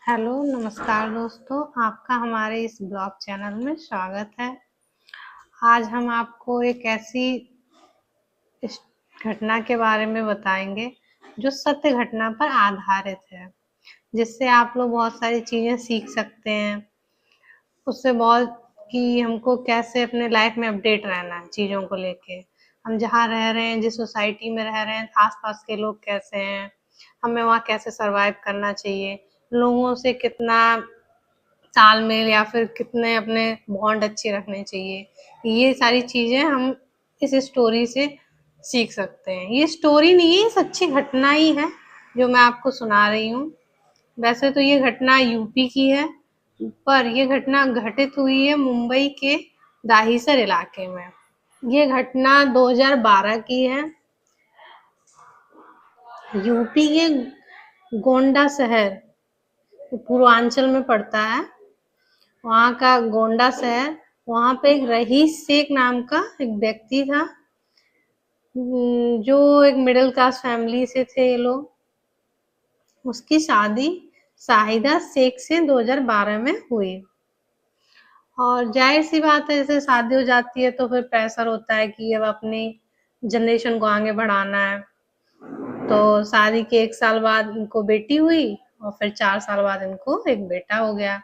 Hello, नमस्कार दोस्तों, आपका हमारे इस ब्लॉग चैनल में स्वागत है। आज हम आपको एक ऐसी इस घटना के बारे में बताएंगे जो सत्य घटना पर आधारित है, जिससे आप लोग बहुत सारी चीज़ें सीख सकते हैं। उससे बहुत कि हमको कैसे अपने लाइफ में अपडेट रहना है चीज़ों को लेके। हम जहाँ रह रहे हैं, जिस सोसाइटी में रह रहे हैं, आस-पास के लोग कैसे हैं, हमें वहाँ कैसे सर्वाइव करना चाहिए, लोगों से कितना तालमेल या फिर कितने अपने बॉन्ड अच्छे रखने चाहिए। ये सारी चीज़ें हम इस स्टोरी से सीख सकते हैं। ये स्टोरी नहीं है, ये सच्ची घटना ही है जो मैं आपको सुना रही हूँ। वैसे तो ये घटना यूपी की है, पर ये घटना घटित हुई है मुंबई के दाहिसर इलाके में। ये घटना 2012 की है। यूपी के गोंडा शहर पूर्वांचल में पड़ता है। वहाँ का गोंडा शहर, वहाँ पे एक रईस शेख नाम का एक व्यक्ति था, जो एक मिडिल क्लास फैमिली से थे ये लोग। उसकी शादी शाहिदा शेख से 2012 में हुई। और जाहिर सी बात है, जैसे शादी हो जाती है तो फिर प्रेशर होता है कि अब अपनी जनरेशन को आगे बढ़ाना है। तो शादी के 1 साल बाद इनको बेटी हुई और फिर 4 साल बाद इनको एक बेटा हो गया।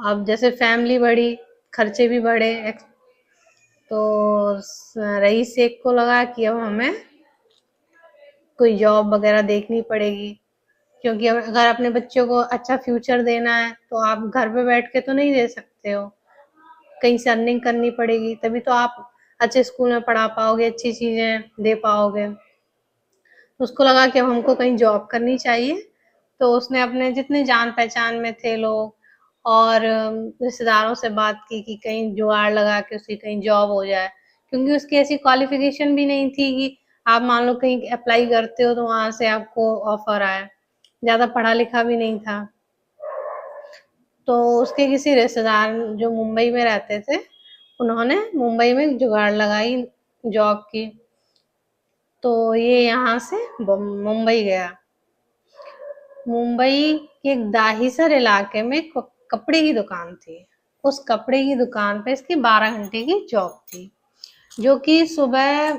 अब जैसे फैमिली बढ़ी, खर्चे भी बढ़े, तो रईस शेख को लगा कि अब हमें कोई जॉब वगैरह देखनी पड़ेगी, क्योंकि अगर अपने बच्चों को अच्छा फ्यूचर देना है तो आप घर पे बैठ के तो नहीं दे सकते हो, कहीं से अर्निंग करनी पड़ेगी, तभी तो आप अच्छे स्कूल में पढ़ा पाओगे, अच्छी चीजें दे पाओगे। तो उसको लगा कि अब हमको कहीं जॉब करनी चाहिए। तो उसने अपने जितने जान पहचान में थे लोग और रिश्तेदारों से बात की कि कहीं जुगाड़ लगा के उसकी कहीं जॉब हो जाए, क्योंकि उसकी ऐसी क्वालिफिकेशन भी नहीं थी कि आप मान लो कहीं अप्लाई करते हो तो वहां से आपको ऑफर आए। ज्यादा पढ़ा लिखा भी नहीं था। तो उसके किसी रिश्तेदार जो मुंबई में रहते थे, उन्होंने मुंबई में जुगाड़ लगाई जॉब की। तो ये यहाँ से मुंबई गया। मुंबई के दाहिसर इलाके में कपड़े की दुकान थी। उस कपड़े की दुकान पे इसकी 12 घंटे की जॉब थी, जो कि सुबह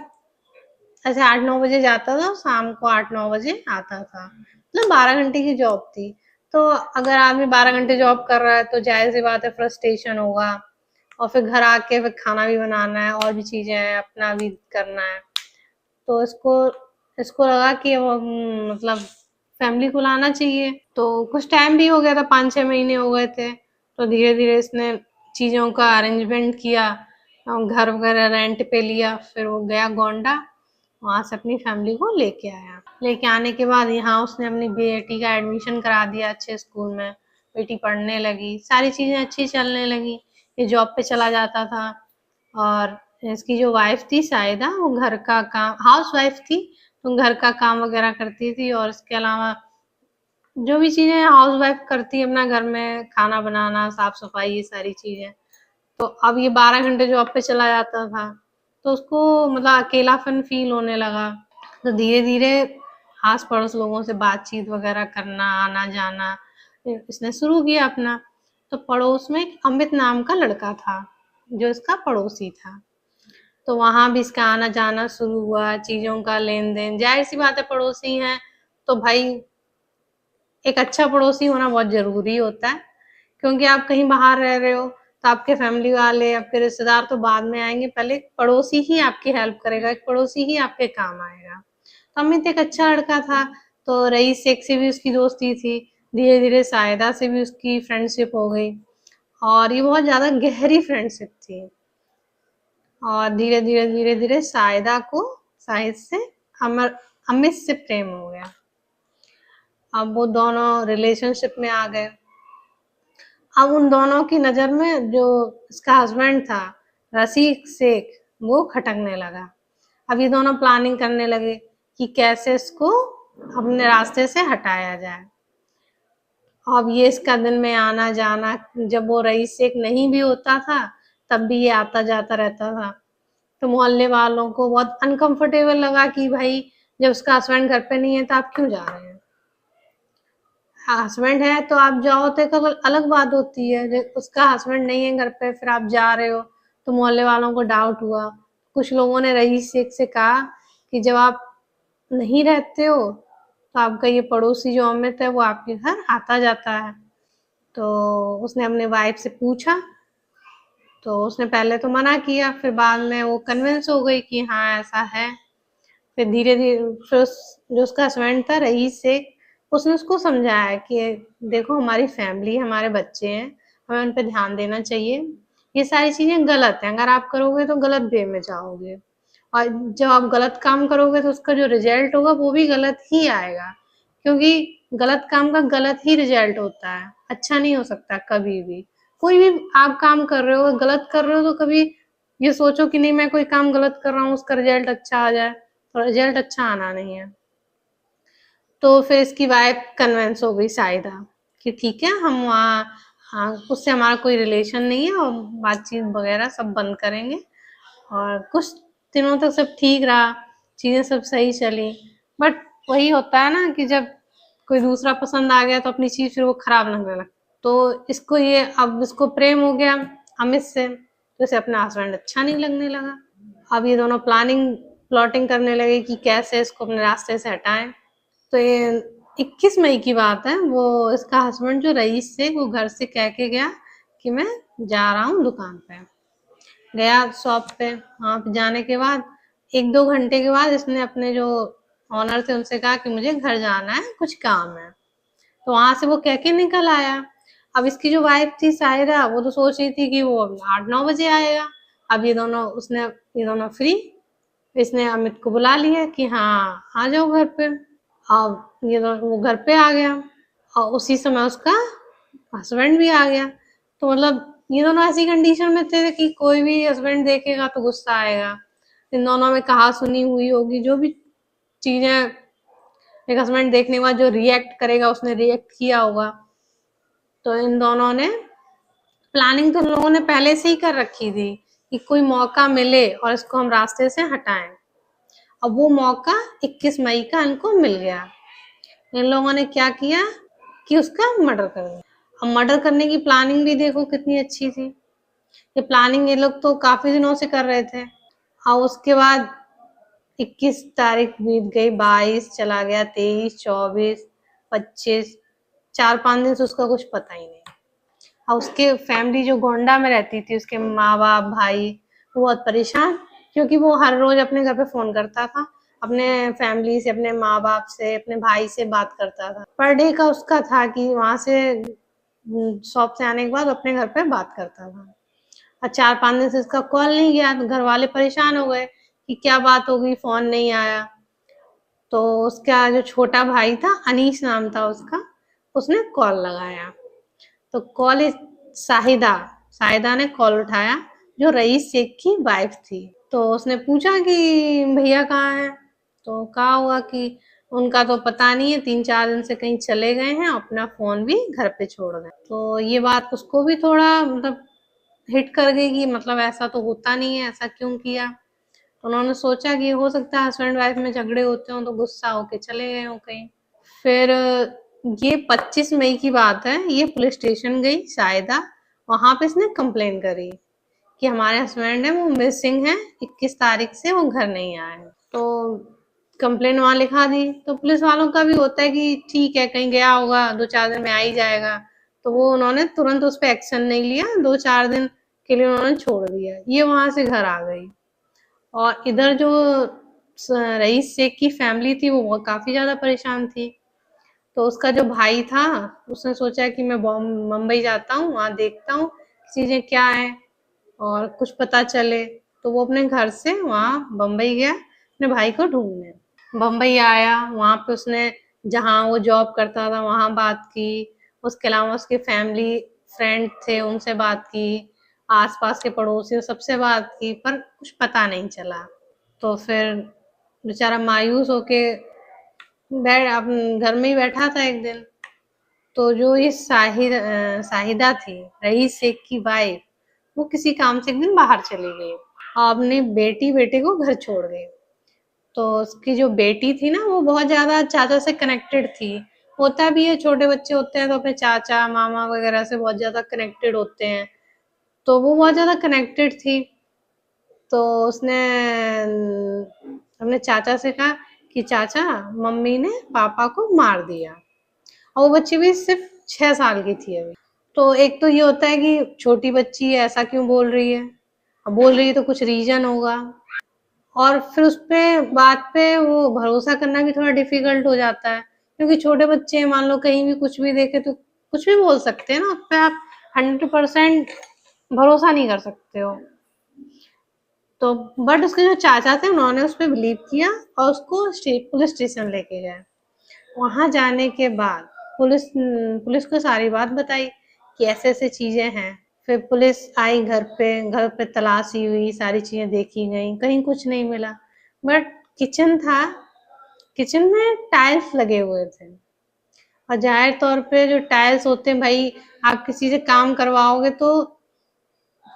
ऐसे 8-9 बजे जाता था, शाम को 8-9 बजे आता था। मतलब 12 घंटे की जॉब थी। तो अगर आदमी 12 घंटे जॉब कर रहा है तो जाहिर सी बात है फ्रस्ट्रेशन होगा, और फिर घर आके फिर खाना भी बनाना है और भी चीजें हैं, अपना भी करना है। तो इसको इसको लगा कि अब मतलब फैमिली को लाना चाहिए। तो कुछ टाइम भी हो गया था, 5-6 महीने हो गए थे। तो धीरे धीरे इसने चीजों का अरेंजमेंट किया और घर वगैरह रेंट पे लिया। फिर वो गया गोंडा, वहां से अपनी फैमिली को लेके आया। लेके आने के बाद यहाँ उसने अपनी बेटी का एडमिशन करा दिया अच्छे स्कूल में। बेटी पढ़ने लगी, सारी चीजें अच्छी चलने लगी। ये जॉब पे चला जाता था। और इसकी जो वाइफ थी शाहिदा, वो घर का काम, हाउस वाइफ थी, तो घर का काम वगैरह करती थी। और इसके अलावा जो भी चीजें हाउस वाइफ करती है अपना घर में, खाना बनाना, साफ सफाई, ये सारी चीजें। तो अब ये 12 घंटे जॉब पे चला जाता था, तो उसको मतलब अकेलापन फील होने लगा। तो धीरे धीरे आस पड़ोस लोगों से बातचीत वगैरह करना, आना जाना इसने शुरू किया अपना। तो पड़ोस में एक अमित नाम का लड़का था, जो इसका पड़ोसी था। तो वहां भी इसका आना जाना शुरू हुआ, चीजों का लेन देन। जाहिर सी बात है, पड़ोसी हैं तो भाई एक अच्छा पड़ोसी होना बहुत जरूरी होता है, क्योंकि आप कहीं बाहर रह रहे हो तो आपके फैमिली वाले, आपके रिश्तेदार तो बाद में आएंगे, पहले पड़ोसी ही आपकी हेल्प करेगा, एक पड़ोसी ही आपके काम आएगा। तो अमित एक अच्छा लड़का था। तो रईस शेख से भी उसकी दोस्ती थी, धीरे धीरे सायदा से भी उसकी फ्रेंडशिप हो गई, और ये बहुत ज्यादा गहरी फ्रेंडशिप थी। और धीरे धीरे धीरे धीरे सायदा को साहिद से अमर अमित से प्रेम हो गया। अब वो दोनों रिलेशनशिप में आ गए। अब उन दोनों की नजर में जो इसका हस्बैंड था रसीक शेख, वो खटकने लगा। अब ये दोनों प्लानिंग करने लगे कि कैसे इसको अपने रास्ते से हटाया जाए। अब ये इसका दिन में आना जाना, जब वो रईस शेख नहीं भी होता था तब भी ये आता जाता रहता था। तो मोहल्ले वालों को बहुत अनकंफर्टेबल लगा कि भाई, जब उसका हस्बैंड घर पे नहीं है तो आप क्यों जा रहे हैं। हस्बैंड है तो आप जाओ तो एक अलग बात होती है, उसका हस्बैंड नहीं है घर पे, फिर आप जा रहे हो तो मोहल्ले वालों को डाउट हुआ। कुछ लोगों ने रईस शेख से कहा कि जब आप नहीं रहते हो तो आपका ये पड़ोसी जो अमित है वो आपके घर आता जाता है। तो उसने अपने वाइफ से पूछा, तो उसने पहले तो मना किया, फिर बाद में वो कन्विंस हो गई कि हाँ ऐसा है। फिर धीरे धीरे फिर जो उसका हस्बैंड था रईस शेख, उसने उसको समझाया कि देखो हमारी फैमिली, हमारे बच्चे हैं, हमें उन पर ध्यान देना चाहिए, ये सारी चीजें गलत हैं, अगर आप करोगे तो गलत वे में जाओगे, और जब आप गलत काम करोगे तो उसका जो रिजल्ट होगा वो भी गलत ही आएगा, क्योंकि गलत काम का गलत ही रिजल्ट होता है, अच्छा नहीं हो सकता कभी भी। कोई भी आप काम कर रहे हो, गलत कर रहे हो तो कभी ये सोचो कि नहीं मैं कोई काम गलत कर रहा हूँ उसका रिजल्ट अच्छा आ जाए, तो रिजल्ट अच्छा आना नहीं है। तो फिर इसकी वाइफ कन्विंस हो गई साइदा कि ठीक है हम वहाँ, हाँ उससे हमारा कोई रिलेशन नहीं है और बातचीत वगैरह सब बंद करेंगे। और कुछ दिनों तक सब ठीक रहा, चीजें सब सही चली। बट वही होता है ना कि जब कोई दूसरा पसंद आ गया तो अपनी चीज फिर वो खराब लगने लगती। तो इसको ये अब इसको प्रेम हो गया अमित से, तो इसे अपना हस्बैंड अच्छा नहीं लगने लगा। अब ये दोनों प्लॉटिंग करने लगे कि कैसे इसको अपने रास्ते से हटाएं। तो ये 21 मई की बात है, वो इसका हस्बैंड जो रईस से वो घर से कह के गया कि मैं जा रहा हूँ दुकान पे। गया शॉप पे, वहां पे जाने के बाद 1-2 घंटे के बाद इसने अपने जो ऑनर थे उनसे कहा कि मुझे घर जाना है, कुछ काम है। तो वहां से वो कह के निकल आया। अब इसकी जो वाइफ थी साहिरा, वो तो सोच रही थी कि वो 8-9 बजे आएगा। अब ये दोनों फ्री, इसने अमित को बुला लिया कि हाँ आ जाओ घर पे। अब वो घर पे आ गया और उसी समय उसका हस्बैंड भी आ गया। तो मतलब ये दोनों ऐसी कंडीशन में थे कि कोई भी हस्बैंड देखेगा तो गुस्सा आएगा। इन दोनों में कहा सुनी हुई होगी, जो भी चीजें एक हस्बैंड देखने के बाद जो रिएक्ट करेगा उसने रिएक्ट किया होगा। तो इन दोनों ने प्लानिंग तो लोगों ने पहले से ही कर रखी थी कि कोई मौका मिले और इसको हम रास्ते से हटाएं। अब वो मौका 21 मई का इनको मिल गया। इन लोगों ने क्या किया कि उसका मर्डर कर दिया। अब मर्डर करने की प्लानिंग भी देखो कितनी अच्छी थी। ये प्लानिंग ये लोग तो काफी दिनों से कर रहे थे। और उसके बाद 21 तारीख बीत गई, 22 चला गया, 23, 24, 25, 4-5 दिन से उसका कुछ पता ही नहीं। और उसके फैमिली जो गोंडा में रहती थी, उसके माँ बाप भाई, वो बहुत परेशान, क्योंकि वो हर रोज अपने घर पे फोन करता था, अपने फैमिली से, अपने माँ बाप से, अपने भाई से बात करता था। पर डे का उसका था कि वहां से शॉप से आने के बाद अपने घर पे बात करता था। और 4-5 दिन से उसका कॉल नहीं गया, तो घर वाले परेशान हो गए कि क्या बात हो गई, फोन नहीं आया। तो उसका जो छोटा भाई था, अनीस नाम था उसका, उसने कॉल लगाया। तो कॉल साहिदा साहिदा ने कॉल उठाया, जो रईस शेख की वाइफ थी। तो उसने पूछा कि भैया कहाँ हैं। तो कहा हुआ कि उनका तो पता नहीं है, 3-4 दिन से कहीं चले गए हैं, अपना फोन भी घर पे छोड़ गए। तो ये बात उसको भी थोड़ा मतलब हिट कर गई कि मतलब ऐसा तो होता नहीं है, ऐसा क्यों किया। तो उन्होंने सोचा कि हो सकता है हस्बैंड वाइफ में झगड़े होते हो तो गुस्सा होके चले गए हो कहीं। फिर ये 25 मई की बात है, ये पुलिस स्टेशन गई शायदा, वहां पे इसने कंप्लेन करी कि हमारे हस्बैंड है वो मिसिंग है, 21 तारीख से वो घर नहीं आए। तो कंप्लेन वहां लिखा दी। तो पुलिस वालों का भी होता है कि ठीक है कहीं गया होगा, 2-4 दिन में आ ही जाएगा। तो वो उन्होंने तुरंत उस पर एक्शन नहीं लिया, 2-4 दिन के लिए उन्होंने छोड़ दिया। ये वहां से घर आ गई। और इधर जो रईस शेख की फैमिली थी वो काफी ज्यादा परेशान थी। तो उसका जो भाई था, उसने सोचा कि मैं मुंबई जाता हूँ, वहां देखता हूँ चीजें क्या है और कुछ पता चले। तो वो अपने घर से वहां बम्बई गया अपने भाई को ढूंढने। बम्बई आया, वहां पे उसने जहाँ वो जॉब करता था वहां बात की, उसके अलावा उसके फैमिली फ्रेंड थे उनसे बात की, आसपास के पड़ोसियों सबसे बात की, पर कुछ पता नहीं चला। तो फिर बेचारा मायूस होके घर में ही बैठा था एक दिन। तो जो ये साहिदा थी, रईस शेख की वाइफ, वो किसी काम से एक दिन बाहर चली गई और अपनी बेटे को घर छोड़ गई। तो उसकी जो बेटी थी ना, वो बहुत ज्यादा चाचा से कनेक्टेड थी, होता भी है, छोटे बच्चे होते हैं तो अपने चाचा मामा वगैरह से बहुत ज्यादा कनेक्टेड होते हैं, तो वो बहुत ज्यादा कनेक्टेड थी। तो उसने अपने चाचा से कहा कि चाचा मम्मी ने पापा को मार दिया, और वो बच्ची भी सिर्फ 6 साल की थी अभी। तो एक तो ये होता है कि छोटी बच्ची है, ऐसा क्यों बोल रही है, अब बोल रही है तो कुछ रीजन होगा। और फिर उस पे बात पे वो भरोसा करना भी थोड़ा डिफिकल्ट हो जाता है, क्योंकि छोटे बच्चे मान लो कहीं भी कुछ भी देखे तो कुछ भी बोल सकते हैं ना, उस पे आप 100% भरोसा नहीं कर सकते हो। तो बट उसके जो चाचा थे उन्होंने उस पर बिलीव किया और उसको पुलिस स्टेशन लेके गए। वहां जाने के बाद पुलिस को सारी बात बताई कि ऐसे ऐसे चीजें हैं। फिर पुलिस आई घर पे तलाशी हुई, सारी चीजें देखी गई, कहीं कुछ नहीं मिला। बट किचन था, किचन में टाइल्स लगे हुए थे, और जाहिर तौर पे जो टाइल्स होते हैं भाई, आप किसी से काम करवाओगे तो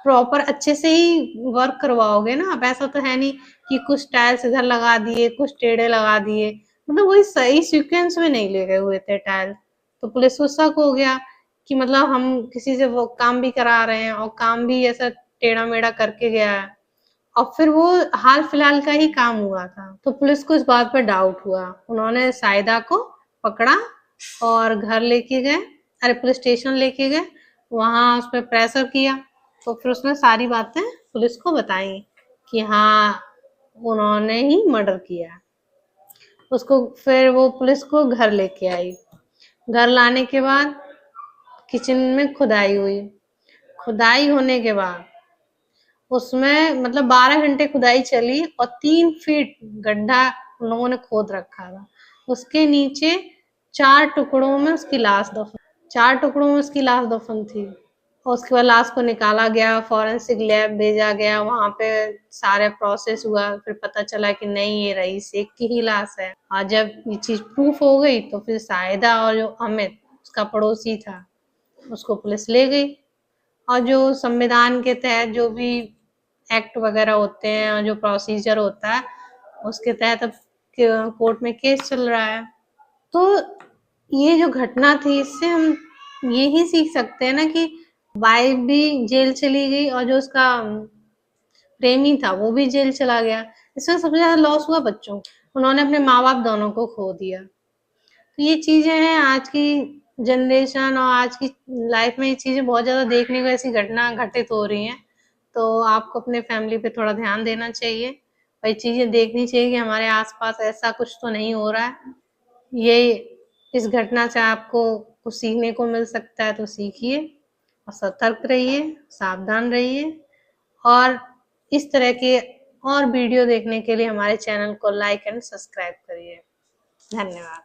प्रॉपर अच्छे से ही वर्क करवाओगे ना, अब ऐसा तो है नहीं कि कुछ टाइल्स इधर लगा दिए कुछ टेढ़े लगा दिए, मतलब वही सही सीक्वेंस में नहीं लगे हुए थे टाइल्स। तो पुलिस को शक हो गया कि मतलब हम किसी से वो काम भी करा रहे हैं और काम भी ऐसा टेढ़ा मेढ़ा करके गया है। और फिर वो हाल फिलहाल का ही काम हुआ था, तो पुलिस को इस बात पर डाउट हुआ। उन्होंने साइदा को पकड़ा और घर लेके गए, अरे पुलिस स्टेशन लेके गए, वहां उस पर प्रेशर किया। तो फिर उसने सारी बातें पुलिस को बताई कि हाँ उन्होंने ही मर्डर किया। उसको फिर वो पुलिस को घर लेके आई। घर लाने के बाद किचन में खुदाई हुई। खुदाई होने के बाद उसमें मतलब 12 घंटे खुदाई चली और 3 फीट गड्ढा उन लोगों ने खोद रखा था। उसके नीचे 4 टुकड़ों में उसकी लाश दफन, 4 टुकड़ों में उसकी लाश दफन थी। और उसके बाद लाश को निकाला गया, फॉरेंसिक लैब भेजा गया, वहां पे सारे प्रोसेस हुआ, फिर पता चला कि नहीं ये रईस शेख की ही लाश है। और जब ये चीज प्रूफ हो गई तो फिर साहिदा और जो अमित उसका पड़ोसी था उसको पुलिस ले गई। और जो संविधान के तहत जो भी एक्ट वगैरह होते हैं और जो प्रोसीजर होता है उसके तहत अब कोर्ट में केस चल रहा है। तो ये जो घटना थी इससे हम ये ही सीख सकते हैं ना कि वाइफ भी जेल चली गई और जो उसका प्रेमी था वो भी जेल चला गया। इसमें सबसे ज्यादा लॉस हुआ बच्चों को, उन्होंने अपने माँ बाप दोनों को खो दिया। तो ये चीजें हैं आज की जनरेशन और आज की लाइफ में, ये चीजें बहुत ज्यादा देखने को ऐसी घटना घटित हो रही हैं। तो आपको अपने फैमिली पे थोड़ा ध्यान देना चाहिए और ये चीजें देखनी चाहिए कि हमारे आसपास ऐसा कुछ तो नहीं हो रहा है। ये इस घटना से आपको कुछ सीखने को मिल सकता है तो सीखिए और सतर्क रहिए, सावधान रहिए। और इस तरह के और वीडियो देखने के लिए हमारे चैनल को लाइक एंड सब्सक्राइब करिए। धन्यवाद।